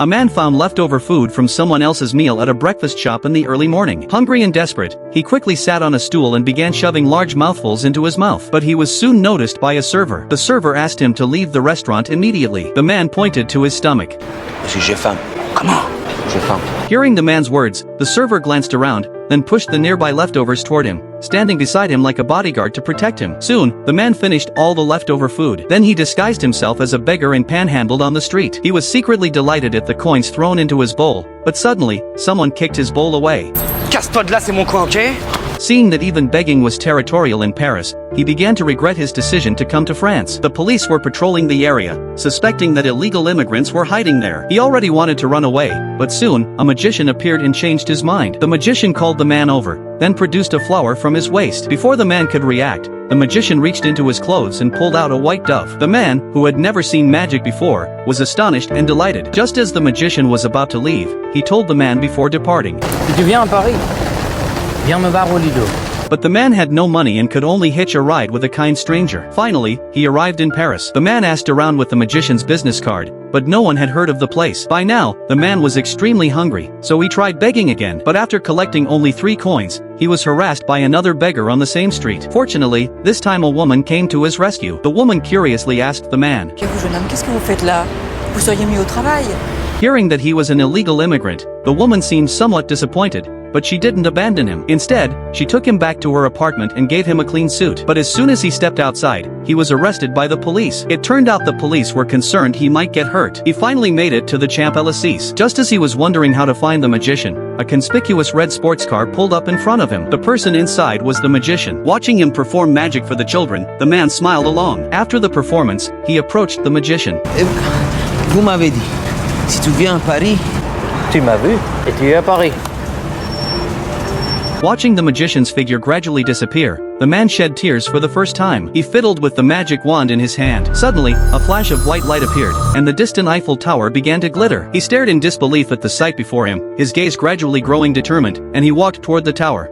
A man found leftover food from someone else's meal at a breakfast shop in the early morning. Hungry and desperate, he quickly sat on a stool and began shoving large mouthfuls into his mouth. But he was soon noticed by a server. The server asked him to leave the restaurant immediately. The man pointed to his stomach. Parce que j'ai faim. Comment? J'ai faim. Hearing the man's words, the server glanced around, then pushed the nearby leftovers toward him, standing beside him like a bodyguard to protect him. Soon, the man finished all the leftover food. Then he disguised himself as a beggar and panhandled on the street. He was secretly delighted at the coins thrown into his bowl, but suddenly, someone kicked his bowl away. Casse-toi de là, c'est mon coin, ok? Seeing that even begging was territorial in Paris, he began to regret his decision to come to France. The police were patrolling the area, suspecting that illegal immigrants were hiding there. He already wanted to run away, but soon, a magician appeared and changed his mind. The magician called the man over, then produced a flower from his waist. Before the man could react, the magician reached into his clothes and pulled out a white dove. The man, who had never seen magic before, was astonished and delighted. Just as the magician was about to leave, he told the man before departing. Si tu viens à Paris, viens me voir au Lido. But the man had no money and could only hitch a ride with a kind stranger. Finally, he arrived in Paris. The man asked around with the magician's business card, but no one had heard of the place. By now, the man was extremely hungry, so he tried begging again. But after collecting only 3 coins, he was harassed by another beggar on the same street. Fortunately, this time a woman came to his rescue. The woman curiously asked the man, Vous, jeune homme, qu'est-ce que vous faites là? Vous seriez mieux au travail. Hearing that he was an illegal immigrant, the woman seemed somewhat disappointed, but she didn't abandon him. Instead, she took him back to her apartment and gave him a clean suit. But as soon as he stepped outside, he was arrested by the police. It turned out the police were concerned he might get hurt. He finally made it to the Champs-Élysées. Just as he was wondering how to find the magician, a conspicuous red sports car pulled up in front of him. The person inside was the magician. Watching him perform magic for the children, the man smiled along. After the performance, he approached the magician. Vous m'avez dit, si tu viens à Paris... Tu m'as vu et tu es à Paris. Watching the magician's figure gradually disappear, the man shed tears for the first time. He fiddled with the magic wand in his hand. Suddenly, a flash of white light appeared, and the distant Eiffel Tower began to glitter. He stared in disbelief at the sight before him, his gaze gradually growing determined, and he walked toward the tower.